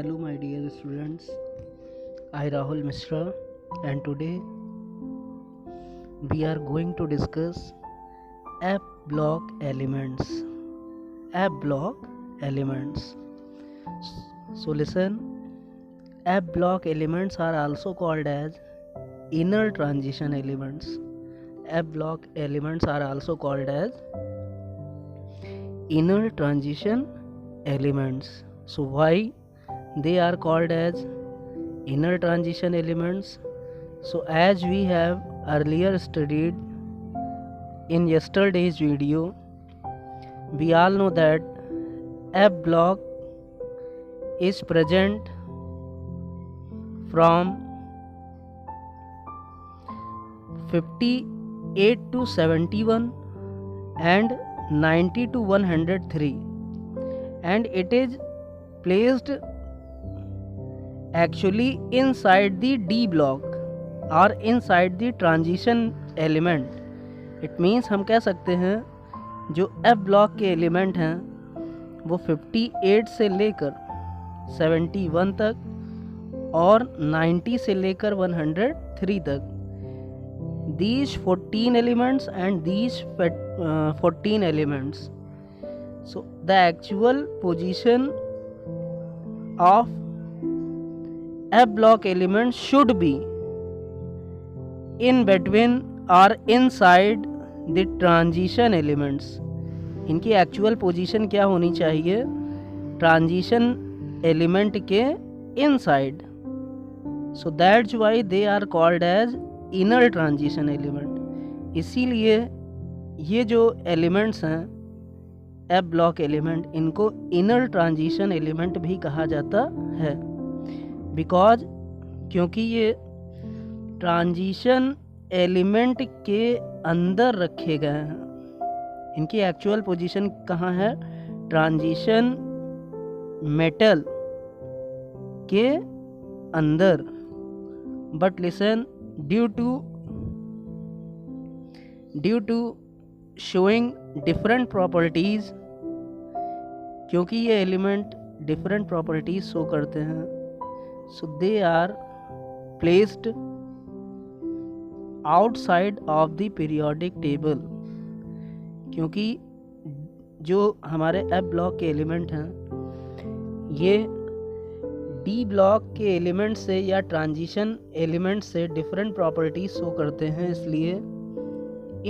Hello my dear students, I Rahul Mishra and today we are going to discuss app block elements. App block elements. So listen, app block elements are also called as inner transition elements. App block elements are also called as inner transition elements. So why they are called as inner transition elements? So as we have earlier studied in yesterday's video, we all know that app block is present from 58 to 71 and 90 to 103, and it is placed actually inside the D block or inside the transition element. It means हम कह सकते हैं जो F block के element हैं वो 58 से लेकर 71 तक और 90 से लेकर 103 तक, these 14 elements and these 14 elements. So the actual position of F block elements should be in between or inside the transition elements. इनकी एक्चुअल पोजीशन क्या होनी चाहिए? ट्रांजिशन एलिमेंट के inside. So that's why they are called as inner transition element. इसीलिए ये जो elements हैं f block element, इनको इनर ट्रांजिशन एलिमेंट भी कहा जाता है. बिकॉज क्योंकि ये ट्रांजिशन एलिमेंट के अंदर रखे गए हैं. इनकी एक्चुअल पोजीशन कहाँ है? ट्रांजिशन मेटल के अंदर. But listen, due to showing different properties, क्योंकि ये एलिमेंट डिफरेंट प्रॉपर्टीज शो करते हैं, so they are placed outside of the periodic table. क्योंकि जो हमारे एफ ब्लॉक के एलिमेंट हैं ये डी ब्लॉक के एलिमेंट से या ट्रांजिशन एलिमेंट से डिफरेंट प्रॉपर्टीज शो करते हैं, इसलिए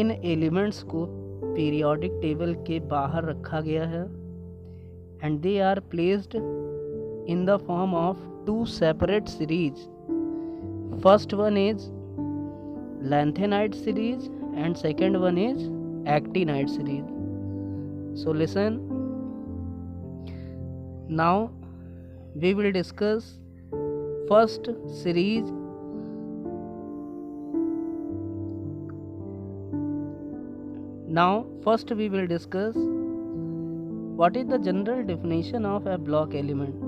इन एलिमेंट्स को पीरियोडिक टेबल के बाहर रखा गया है. And they are placed in the form of two separate series. First one is lanthanide series and second one is actinide series. So listen, now we will discuss first series. Now first we will discuss what is the general definition of a block element.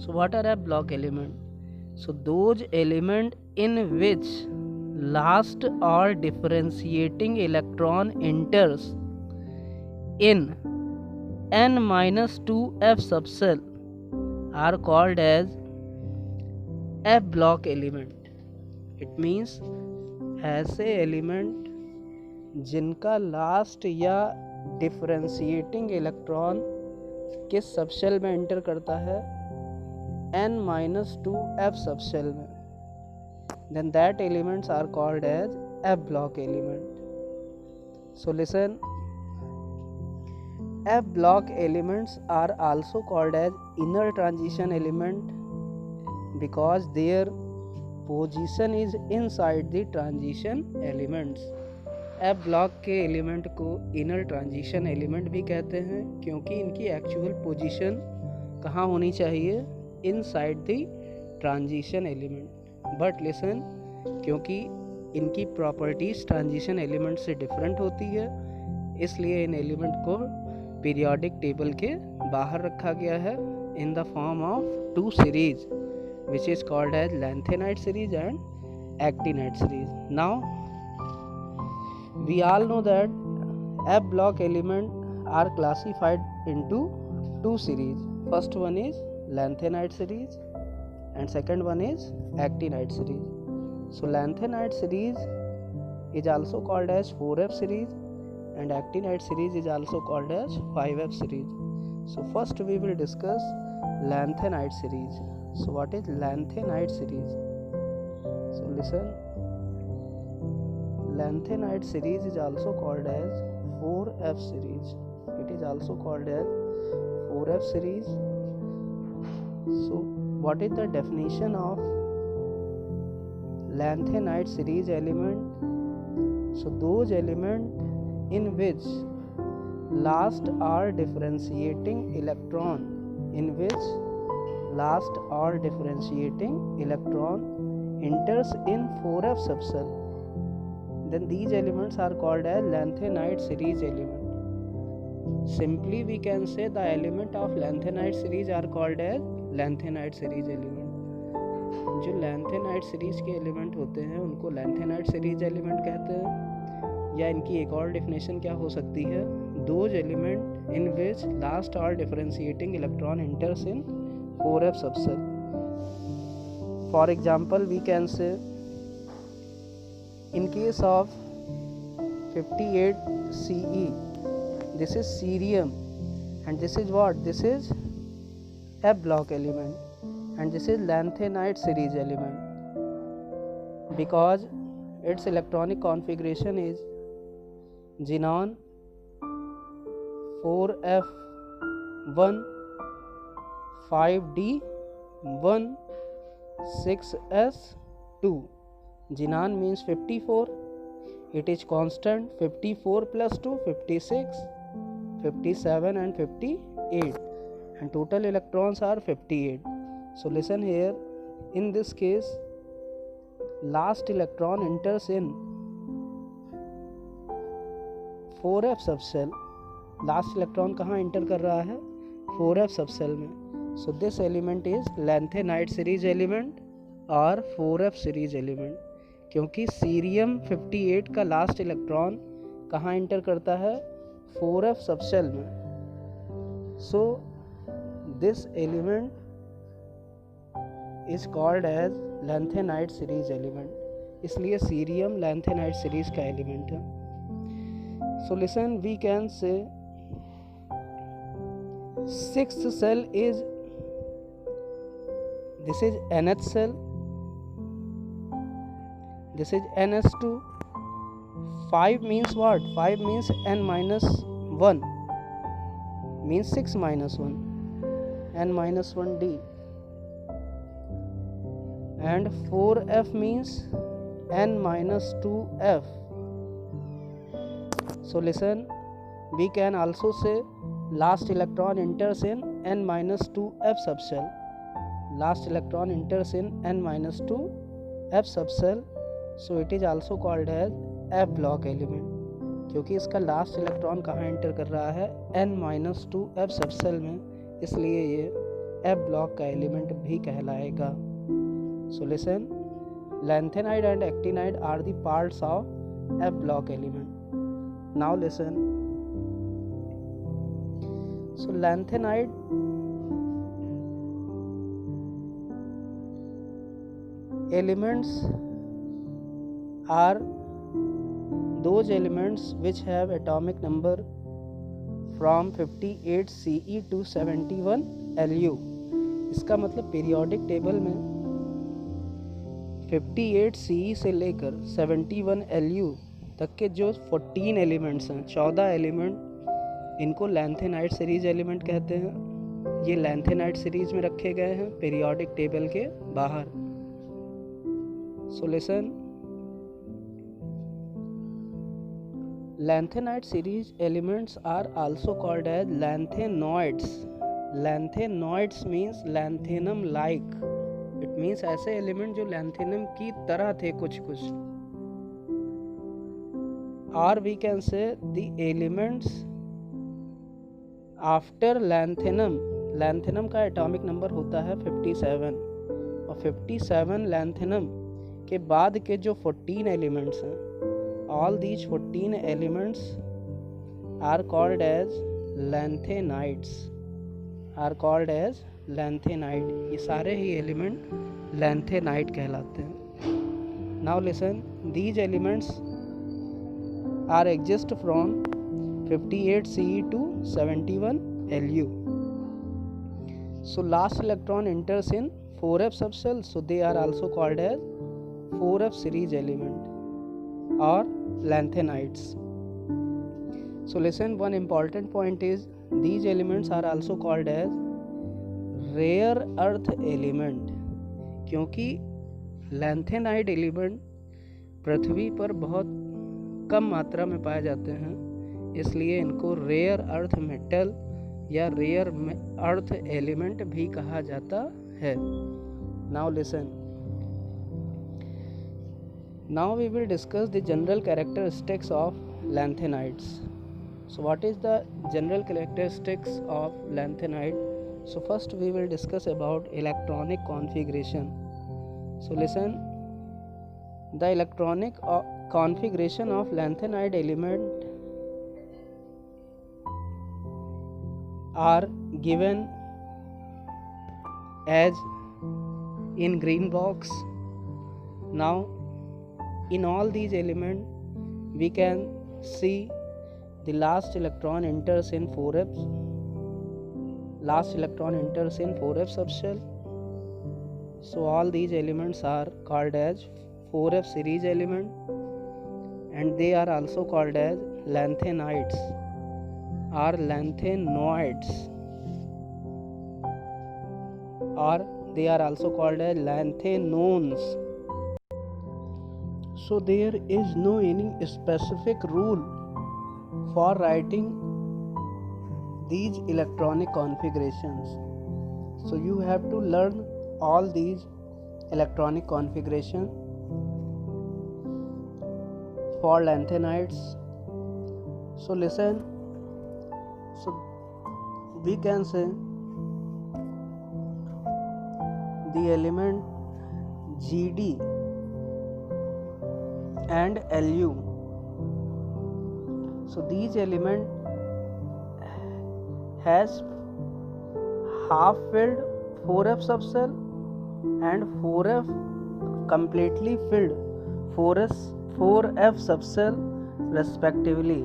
So what are a block element? So those element in which last or differentiating electron enters in n-2 f subcell are called as F block element. It means ऐसे element जिनका last या differentiating electron किस subshell में enter करता है? n-2 f subshell में. Then that elements are called as F block element. So listen, F block elements are also called as inner transition element because their position is inside the transition elements. F block के element को inner transition element भी कहते हैं क्योंकि इनकी actual position कहाँ होनी चाहिए? Inside the transition element. But listen, क्योंकि इनकी प्रॉपर्टीज़ ट्रांजिशन एलिमेंट से डिफरेंट होती है, इसलिए इन एलिमेंट को पीरियोडिक टेबल के बाहर रखा गया है in the form of two series which is called as lanthanide series and actinide series. Now we all know that F block element are classified into two series. First one is lanthanide series, and second one is actinide series. So lanthanide series is also called as 4F series, and actinide series is also called as 5F series. So first we will discuss lanthanide series. So what is lanthanide series? So listen, lanthanide series is also called as 4F series. It is also called as 4F series. So what is the definition of lanthanide series element? So those elements in which last or differentiating electron enters in 4F subcell, then these elements are called as lanthanide series element. Simply we can say the element of lanthanide series are called as lanthanide series element. जो lanthanide series के element होते हैं उनको lanthanide series element कहते हैं, या इनकी एक और डेफिनेशन क्या हो सकती है? Those element in which last और differentiating electron enters in 4F subshell. For example we can say in case of 58Ce, this is cerium, and this is what? This is F block element, and this is lanthanide series element, because its electronic configuration is xenon 4F1 5D1 6S2. Xenon means 54. It is constant. 54 plus 2 56, 57 and 58, and total electrons are 58. So listen here, in this case last electron enters in 4F subshell. Last electron कहाँ inter कर रहा है? 4F subshell में. So this element is lanthanide series element और 4F series element, क्योंकि cerium 58 का last electron कहाँ inter करता है? 4F सबसेल में. So this element is called as lanthanide series element. इसलिए सीरियम लैंथेनाइड सीरीज का एलिमेंट है. So listen, we can say sixth shell is, this is nth cell, this is ns2. 5 means what? 5 means n minus 1 means 6 minus 1, n minus 1d, and 4F means n minus 2F. So listen, we can also say last electron enters in n minus 2F subcell. Last electron enters in n minus 2F subcell, so it is also called as F block element, क्योंकि इसका last electron कहाँ enter कर रहा है? n minus 2F subshell में, इसलिए ये F block का एलिमेंट भी कहलाएगा. So listen, lanthanide and actinide are the parts of F block element. Now listen, so lanthanide elements are those elements which have atomic number from 58Ce to 71Lu. इसका मतलब periodic table में 58Ce से लेकर 71Lu तक के जो 14 elements हैं, 14 element, इनको लैंथेनाइड सीरीज एलिमेंट कहते हैं. ये लैंथेनाइड सीरीज में रखे गए हैं पीरियोडिक टेबल के बाहर. So listen, lanthanide series elements are also called as lanthanoids. Lanthanoids means lanthanum like. It means ऐसे एलिमेंट जो लैंथेनम की तरह थे कुछ कुछ. Or we can say the elements after lanthanum. Lanthanum का एटॉमिक नंबर होता है 57, और 57 लैंथेनम के बाद के जो 14 एलिमेंट्स हैं, all these 14 elements are called as lanthanides, are called as lanthanide, ये सारे ही एलिमेंट लैंथेनाइड कहलाते हैं. Now listen, these elements are exist from 58 CE to 71 LU. So last electron enters in 4f subshell, so they are also called as 4f series element or lanthanides. So listen, one important point is these elements are also called as rare earth element, क्योंकि lanthanide element पृथ्वी पर बहुत कम मात्रा में पाए जाते हैं, इसलिए इनको रेयर अर्थ मेटल या रेयर अर्थ एलिमेंट भी कहा जाता है. Now listen, now we will discuss the general characteristics of lanthanides. So what is the general characteristics of lanthanide? So first we will discuss about electronic configuration. So listen, the electronic configuration of lanthanide element are given as in green box. Now in all these elements we can see the last electron enters in 4f. Last electron enters in 4f subshell. So all these elements are called as 4f series element, and they are also called as lanthanides or lanthanoids, or they are also called as lanthanones. So there is no any specific rule for writing these electronic configurations. So you have to learn all these electronic configuration for lanthanides. So listen, so we can say the element GD and LU. So these element has half filled 4f subshell and 4f completely filled 4f subshell respectively.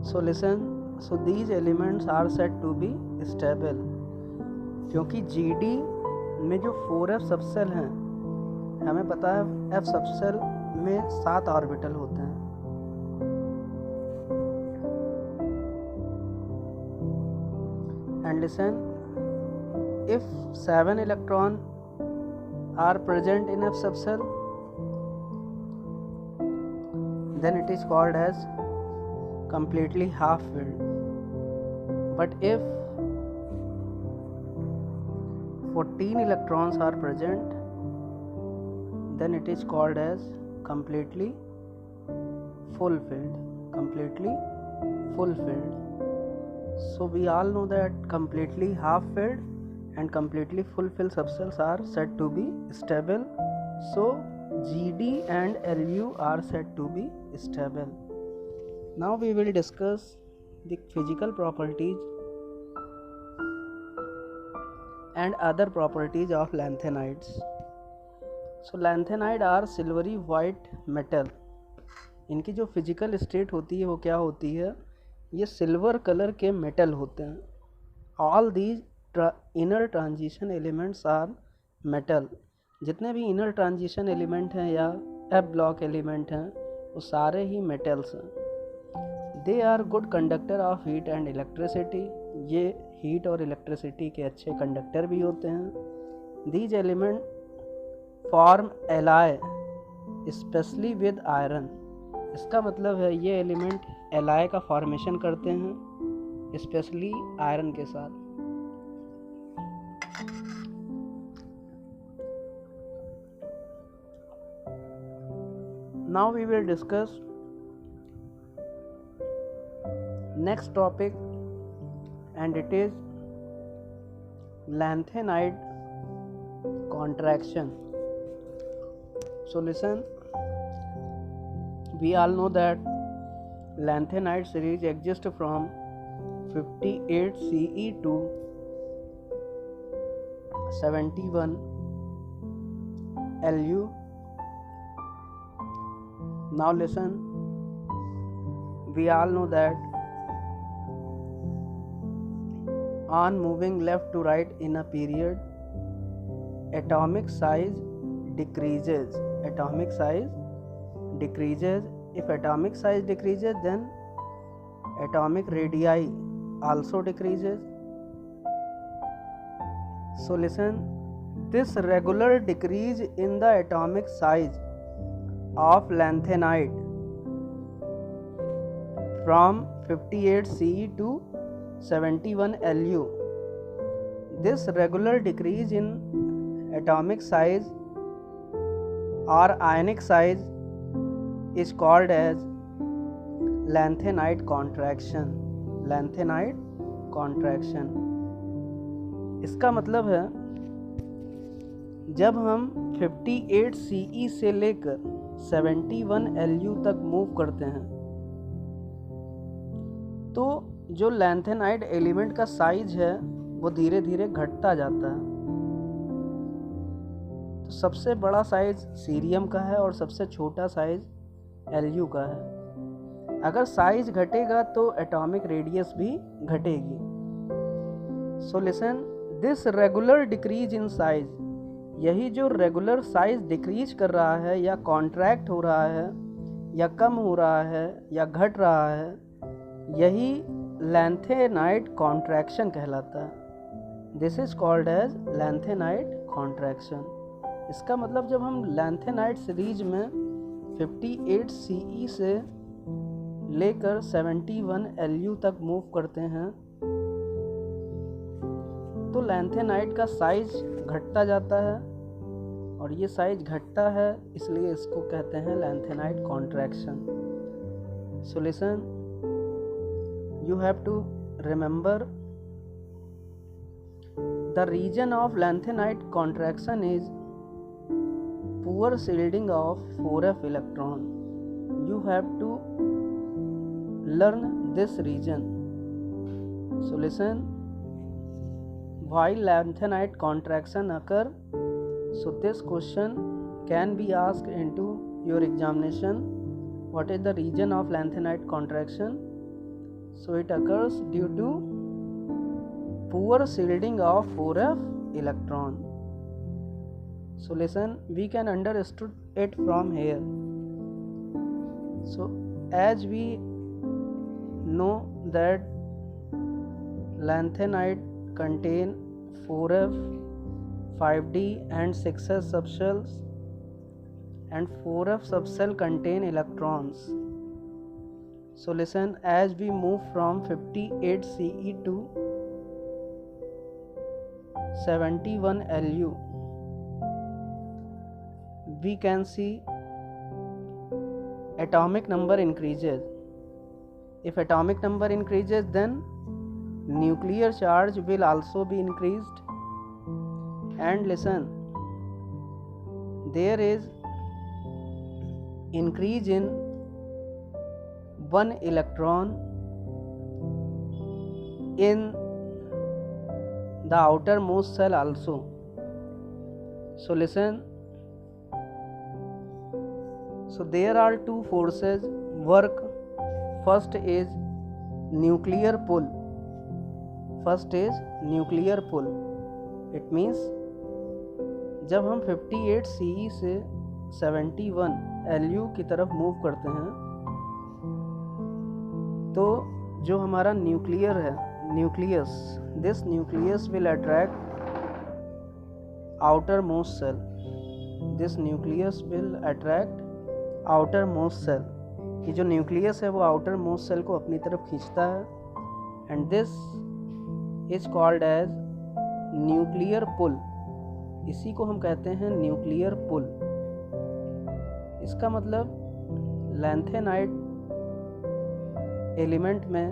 So listen, so these elements are said to be stable, क्योंकि GD में जो 4f subshell हैं, हमें पता है f subshell में 7 orbital होते हैं. And listen, if 7 electrons are present in f subshell, then it is called as completely half filled. But if 14 electrons are present, then it is called as completely fulfilled. Completely fulfilled. So we all know that completely half filled and completely fulfilled subshells are said to be stable. So GD and LU are said to be stable. Now we will discuss the physical properties and other properties of lanthanides. So lanthanide are silvery white metal. इनकी जो physical state होती है वो क्या होती है, ये silver colour के मेटल होते हैं. All these inner transition elements are metal. जितने भी इनर ट्रांजिशन एलिमेंट हैं या एफ ब्लॉक एलिमेंट हैं वो सारे ही मेटल्स हैं. They are good conductor of heat and electricity. ये हीट और इलेक्ट्रिसिटी के अच्छे कंडक्टर भी होते हैं. These element form alloy specially with iron. इसका मतलब है ये एलिमेंट एलाय का फॉर्मेशन करते हैं स्पेशली आयरन के साथ. Now we will discuss next topic, and it is lanthanide contraction. So listen, we all know that lanthanide series exist from 58 CE to 71 Lu. Now listen, we all know that on moving left to right in a period, atomic size decreases. Atomic size decreases. If atomic size decreases, then atomic radii also decreases. So listen, this regular decrease in the atomic size of lanthanide from 58 Ce to 71 Lu, this regular decrease in atomic size or ionic size is called as lanthanide contraction. Lanthanide contraction. इसका मतलब है जब हम 58 Ce से लेकर 71 Lu तक move करते हैं तो जो लैंथेनाइड एलिमेंट का साइज है वो धीरे धीरे घटता जाता है। तो सबसे बड़ा साइज सीरियम का है और सबसे छोटा साइज Lu का है। अगर साइज घटेगा तो एटॉमिक रेडियस भी घटेगी। So listen, this regular decrease in size, यही जो रेगुलर साइज डिक्रीज कर रहा है या कॉन्ट्रैक्ट हो रहा है या कम हो रहा है या घट रहा है, यही लैंथेनाइड कॉन्ट्रैक्शन कहलाता है। This is called as lanthanide contraction. इसका मतलब जब हम लैंथेनाइड सीरीज में 58 Ce से लेकर 71 Lu तक मूव करते हैं तो लैंथेनाइड का साइज घटता जाता है और ये साइज घटता है इसलिए इसको कहते हैं lanthanide contraction. So listen, you have to remember the region of lanthanide contraction is poor shielding of 4f electron. You have to learn this region. So listen, why lanthanide contraction occur? So this question can be asked into your examination. What is the region of lanthanide contraction? So it occurs due to poor shielding of 4f electron. So listen, we can understand it from here. So as we know that lanthanide contain 4f, 5d and 6s subshells, and 4f subshell contain electrons. So listen, as we move from 58 Ce to 71 Lu, we can see atomic number increases. If atomic number increases, then nuclear charge will also be increased. And listen, there is increase in 1 electron in the outermost shell also. So listen, so there are two forces work. First is nuclear pull. First is nuclear pull. It means जब हम 58 Ce से 71 Lu की तरफ move करते हैं तो जो हमारा न्यूक्लियर है, nucleus, this nucleus will attract outer most cell. This nucleus will attract outer most cell. ये जो न्यूक्लियस है वो आउटर मोस्ट सेल को अपनी तरफ खींचता है and this is called as nuclear pull. इसी को हम कहते हैं न्यूक्लियर पुल. इसका मतलब लैंथेनाइड एलिमेंट में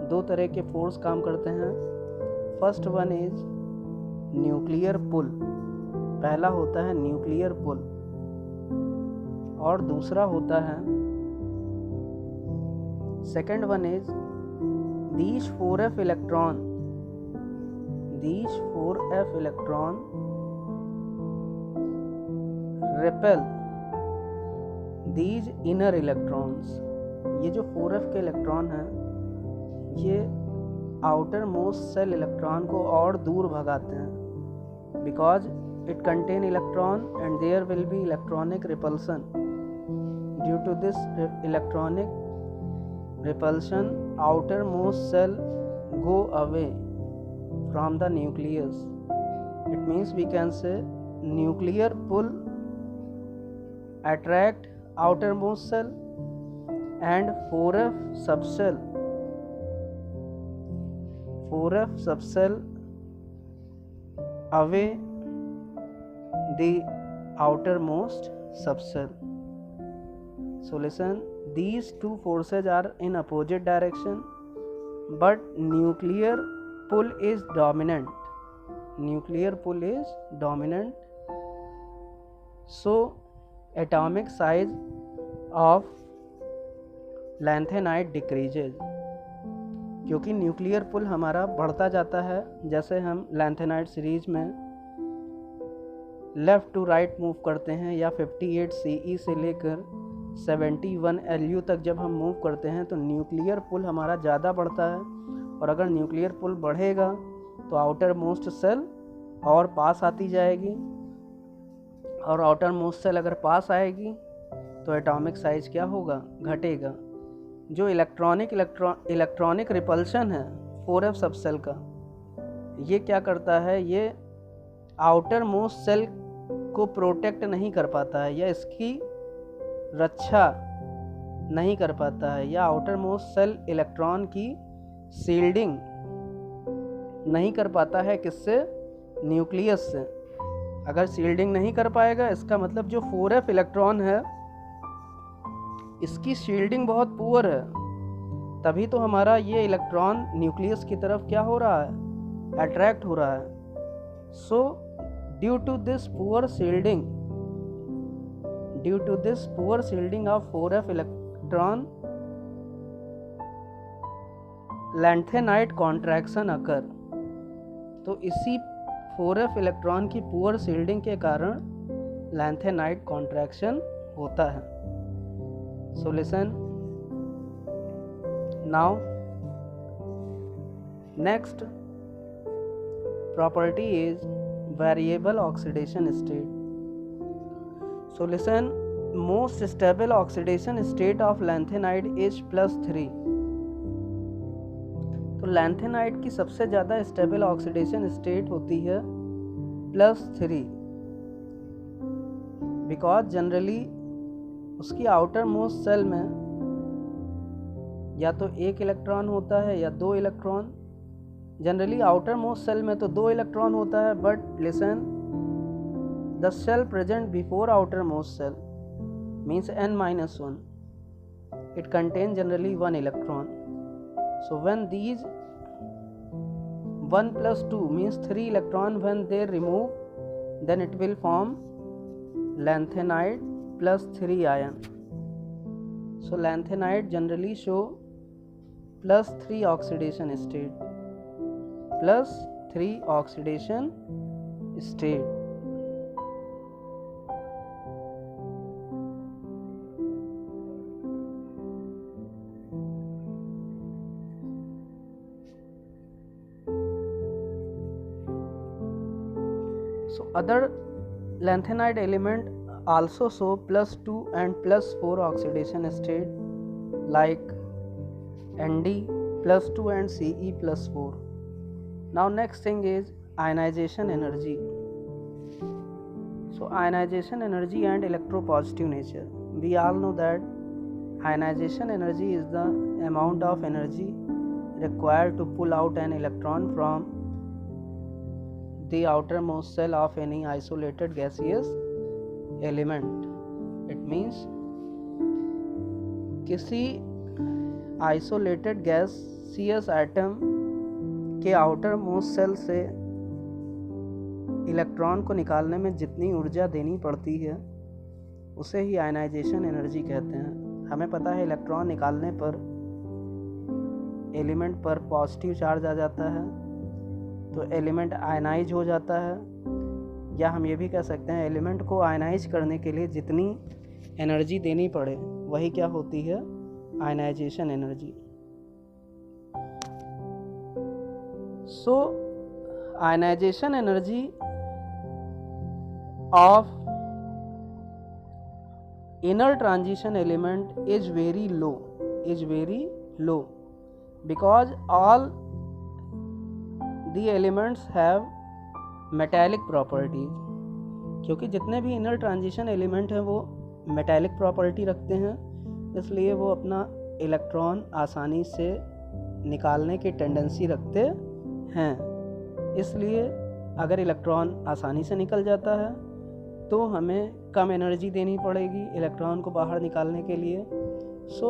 दो तरह के फोर्स काम करते हैं. फर्स्ट वन इज न्यूक्लियर पुल. पहला होता है न्यूक्लियर पुल और दूसरा होता है second one is these 4f electron. these 4f electron repel these inner electrons. ये जो 4f के इलेक्ट्रॉन हैं ये आउटर मोस्ट सेल इलेक्ट्रॉन को और दूर भगाते हैं, because it contain electron and there will be electronic repulsion. Due to this electronic repulsion, outermost cell go away from the nucleus. It means we can say nuclear pull attract outermost cell and 4f subcell away the outermost subcell. So listen, these two forces are in opposite direction, but nuclear pull is dominant. So atomic size of lanthanide decreases. क्योंकि nuclear पुल हमारा बढ़ता जाता है, जैसे हम lanthanide series में left to right move करते हैं या 58 CE से लेकर 71 LU तक जब हम मूव करते हैं तो न्यूक्लियर पुल हमारा ज़्यादा बढ़ता है. और अगर न्यूक्लियर पुल बढ़ेगा तो आउटर मोस्ट सेल और पास आती जाएगी, और आउटर मोस्ट सेल अगर पास आएगी तो एटॉमिक साइज क्या होगा, घटेगा. जो इलेक्ट्रॉनिक रिपल्शन है 4f सबसेल का, ये क्या करता है, ये आउटर मोस्ट सेल को प्रोटेक्ट नहीं कर पाता है या इसकी रक्षा नहीं कर पाता है, या आउटर मोस्ट सेल इलेक्ट्रॉन की शील्डिंग नहीं कर पाता है. किससे? न्यूक्लियस से. अगर शील्डिंग नहीं कर पाएगा इसका मतलब जो 4f इलेक्ट्रॉन है इसकी शील्डिंग बहुत पुअर है, तभी तो हमारा ये इलेक्ट्रॉन न्यूक्लियस की तरफ क्या हो रहा है, अट्रैक्ट हो रहा है. So due to this poor shielding of 4f electron, lanthanide contraction occur. तो इसी 4f इलेक्ट्रॉन की पुअर शील्डिंग के कारण lanthanide contraction होता है. So listen now, next property is variable oxidation state. So listen, most stable oxidation state of lanthanide is +3. तो lanthanide की सबसे ज़्यादा स्टेबल ऑक्सीडेशन स्टेट होती है +3, बिकॉज जनरली उसकी आउटर मोस्ट सेल में या तो एक इलेक्ट्रॉन होता है या 2 electron. Generally outer most cell में तो 2 इलेक्ट्रॉन होता है, but listen, the cell present before outermost cell means n-1. It contains generally 1 electron. So when these 1 + 2 means 3 electron, when they remove, then it will form lanthanide +3 ion. So lanthanide generally show +3 oxidation state. +3 oxidation state. So other lanthanide element also show +2 and +4 oxidation state, like Nd +2 and Ce +4. Now next thing is ionization energy. So ionization energy and electropositive nature. We all know that ionization energy is the amount of energy required to pull out an electron from the outermost cell of any isolated gaseous element. It means किसी isolated gaseous atom के outer most cell से electron को निकालने में जितनी ऊर्जा देनी पड़ती है उसे ही आयनाइजेशन एनर्जी कहते हैं. हमें पता है इलेक्ट्रॉन निकालने पर एलिमेंट पर पॉजिटिव चार्ज आ जाता है तो एलिमेंट आयनाइज हो जाता है, या हम ये भी कह सकते हैं एलिमेंट को आयनाइज करने के लिए जितनी एनर्जी देनी पड़े वही क्या होती है, ionization energy. So ionization energy of inner transition element is very low because all the elements have metallic properties, क्योंकि जितने भी इनर ट्रांजिशन एलिमेंट हैं वो मेटालिक प्रॉपर्टी रखते हैं, इसलिए वो अपना इलेक्ट्रॉन आसानी से निकालने की टेंडेंसी रखते हैं। इसलिए अगर इलेक्ट्रॉन आसानी से निकल जाता है तो हमें कम एनर्जी देनी पड़ेगी इलेक्ट्रॉन को बाहर निकालने के लिए। So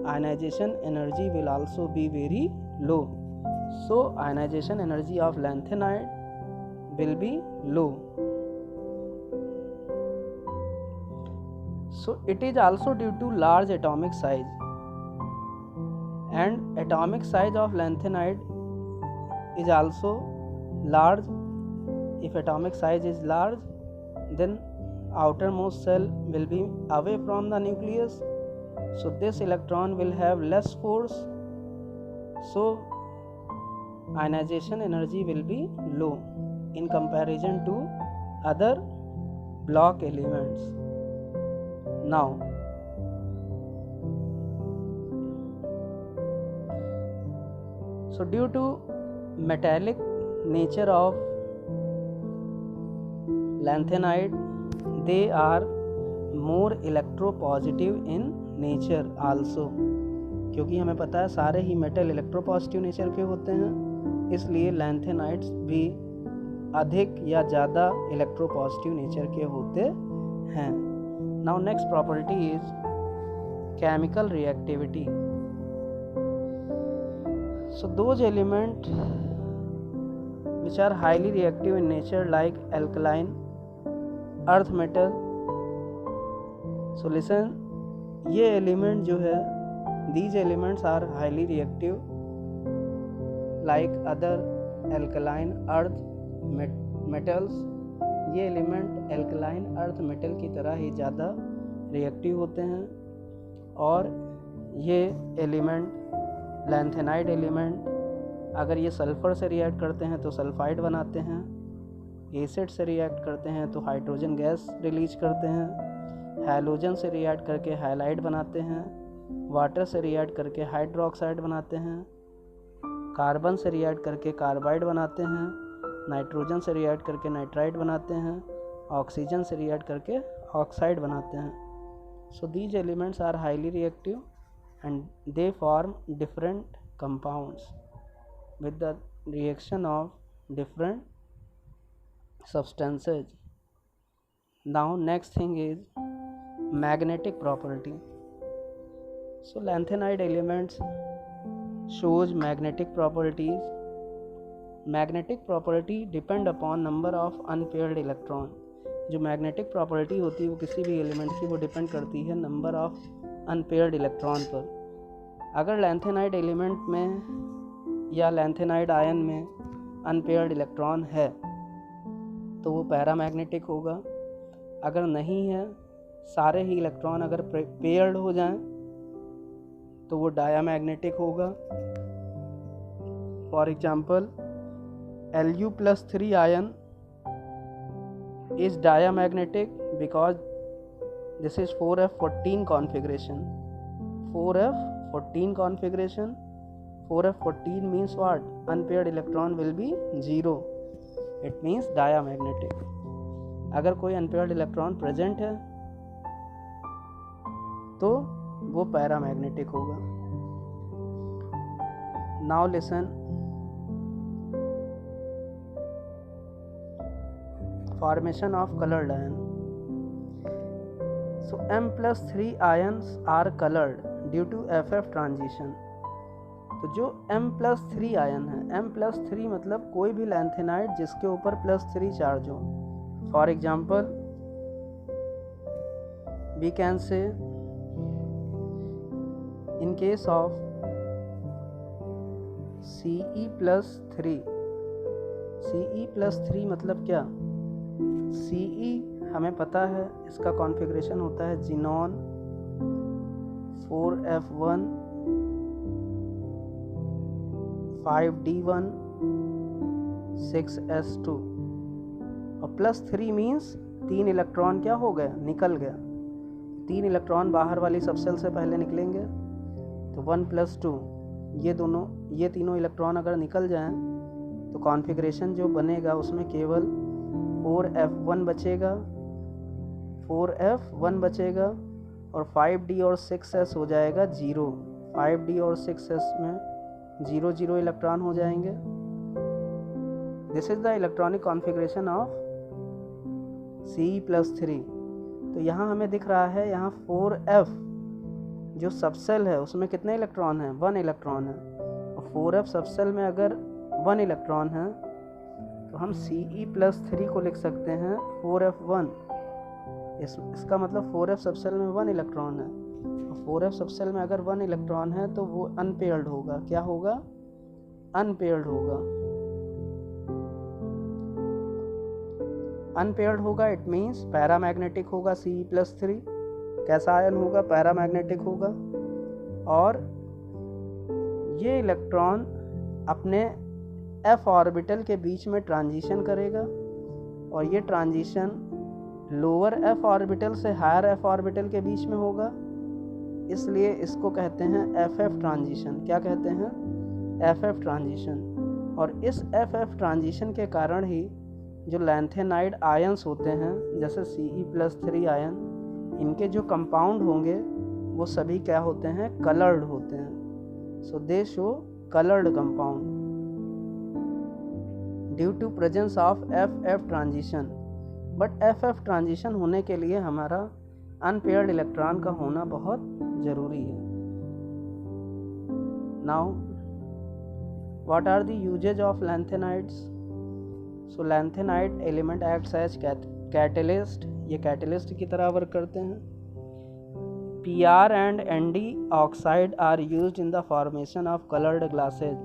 ionization energy will also be very low. So ionization energy of lanthanide will be low. So it is also due to large atomic size, and atomic size of lanthanide is also large. If atomic size is large, then outermost shell will be away from the nucleus, so this electron will have less force, so ionization energy will be low in comparison to other block elements. Now so due to metallic nature of lanthanide, they are more electropositive in nature also. क्योंकि हमें पता है सारे ही metal electropositive nature के होते हैं, इसलिए lanthanides भी अधिक या ज़्यादा इलेक्ट्रोपॉजिटिव नेचर के होते हैं। Now next property is chemical reactivity. So those element which are highly reactive in nature like alkaline, earth metal. So listen, ये एलिमेंट जो है, these elements are highly reactive like other alkaline earth metals. ये element alkaline earth metal की तरह ही ज़्यादा reactive होते हैं, और ये एलिमेंट लैंथेनाइड एलिमेंट अगर ये सल्फ़र से रिएक्ट करते हैं तो सल्फाइड बनाते हैं, एसिड से रिएक्ट करते हैं तो हाइड्रोजन गैस रिलीज करते हैं, हैलोजन से रिएक्ट करके हैलाइड बनाते हैं, वाटर से रिएक्ट करके हाइड्रोक्साइड बनाते हैं, कार्बन से रिएक्ट करके कार्बाइड बनाते हैं, नाइट्रोजन से रिएक्ट करके नाइट्राइड बनाते हैं, ऑक्सीजन से रिएक्ट करके ऑक्साइड बनाते हैं। So these elements are highly reactive and they form different compounds with the reaction of different substances. Now next thing is magnetic property. So lanthanide elements shows magnetic properties. Magnetic property depend upon number of unpaired electron. जो magnetic property होती है वो किसी भी element की, वो depend करती है नंबर ऑफ अनपेयर्ड इलेक्ट्रॉन पर। अगर लैंथेनाइड एलिमेंट में या लैंथेनाइड आयन में अनपेयर्ड इलेक्ट्रॉन है तो वो पैरामैग्नेटिक होगा। अगर नहीं है, सारे ही इलेक्ट्रॉन अगर पेयर्ड हो जाएं तो वो डायामैग्नेटिक होगा। For example Lu+3 ion is diamagnetic because this is 4f14 configuration. 4f14 configuration. 4f14 means what? Unpaired electron will be 0. It means diamagnetic. अगर कोई अनपेयर्ड इलेक्ट्रॉन प्रेजेंट है तो वो पैरामैग्नेटिक होगा। Now listen, formation of colored ion. So M+3 ions are colored due to FF transition. तो जो M+3 ion है, M+3 मतलब कोई भी लैंथेनाइड जिसके ऊपर +3 चार्ज हो। For example we can say in case of Ce+3, Ce+3 मतलब क्या? Ce हमें पता है इसका कॉन्फ़िगरेशन होता है जिनॉन 4f1 5d1 6s2 और +3 मीन्स 3 इलेक्ट्रॉन क्या हो गया, निकल गया। 3 इलेक्ट्रॉन बाहर वाली सबसेल से पहले निकलेंगे तो 1 + 2 ये तीनों इलेक्ट्रॉन अगर निकल जाएं तो कॉन्फ़िगरेशन जो बनेगा उसमें केवल 4f1 बचेगा और 5d और 6s हो जाएगा 0। 5d और 6s में 0 इलेक्ट्रॉन हो जाएंगे। This is the electronic configuration of Ce+3। तो यहाँ हमें दिख रहा है, यहाँ 4f जो सबसेल है उसमें कितने इलेक्ट्रॉन हैं? 1 इलेक्ट्रॉन है। और 4f सबसेल में अगर 1 इलेक्ट्रॉन है तो हम Ce+3 को लिख सकते हैं 4f1। इसका मतलब 4f सबसेल में 1 इलेक्ट्रॉन है। 4f सबसेल में अगर 1 इलेक्ट्रॉन है तो वो अनपेयर्ड होगा। क्या होगा? अनपेयर्ड होगा। अनपेयर्ड होगा इट मीन्स पैरामैग्नेटिक होगा। Ce+3 कैसा आयन होगा? पैरामैग्नेटिक होगा। और ये इलेक्ट्रॉन अपने f ऑर्बिटल के बीच में ट्रांजिशन करेगा और ये ट्रांजिशन लोअर f ऑर्बिटल से हायर f ऑर्बिटल के बीच में होगा, इसलिए इसको कहते हैं FF ट्रांजिशन। क्या कहते हैं? FF transition. और इस FF ट्रांजिशन के कारण ही जो लैंथेनाइड आयंस होते हैं जैसे Ce+3 आयन, इनके जो कंपाउंड होंगे वो सभी क्या होते हैं? कलर्ड होते हैं। So they show coloured compound due to presence of FF transition. But FF transition होने के लिए हमारा अनपेयर्ड इलेक्ट्रॉन का होना बहुत ज़रूरी है। Now what are the uses of lanthanides? So lanthanide element acts as catalyst. ये कैटलिस्ट की तरह वर्क करते हैं। PR and ND oxide are used in the formation of coloured glasses.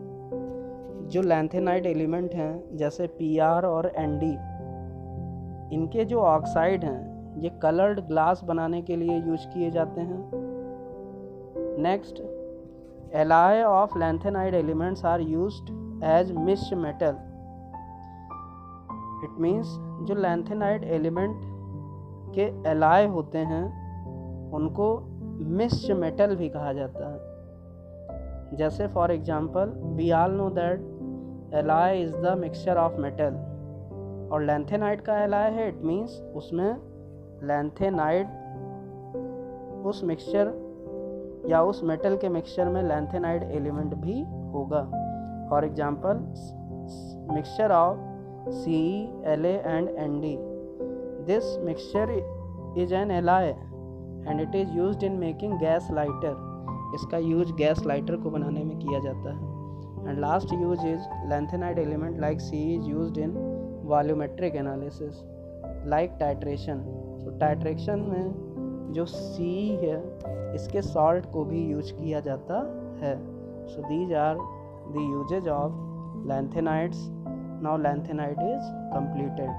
जो लैंथेनाइड एलिमेंट हैं जैसे PR और ND, इनके जो ऑक्साइड हैं ये कलर्ड ग्लास बनाने के लिए यूज किए जाते हैं। Next, alloy of lanthanide elements are used as mixed metal. It means जो लैंथेनाइड एलिमेंट के एलाय होते हैं उनको मिक्स्ड मेटल भी कहा जाता है। जैसे for example we all know that alloy is the mixture of metal, और लैंथेनाइड का एलाय है, इट मीन्स उसमें लैंथेनाइड उस मिक्सचर या उस मेटल के मिक्सचर में लैंथेनाइड एलिमेंट भी होगा। For example mixture of Ce, La and Nd. This mixture is an alloy and it is used in making gas lighter. इसका यूज गैस लाइटर को बनाने में किया जाता है। And last use is lanthanide element like Ce is used in volumetric analysis like titration. So titration में जो Ce है इसके सॉल्ट को भी यूज किया जाता है। So these are the uses of lanthanides. Now lanthanide is completed.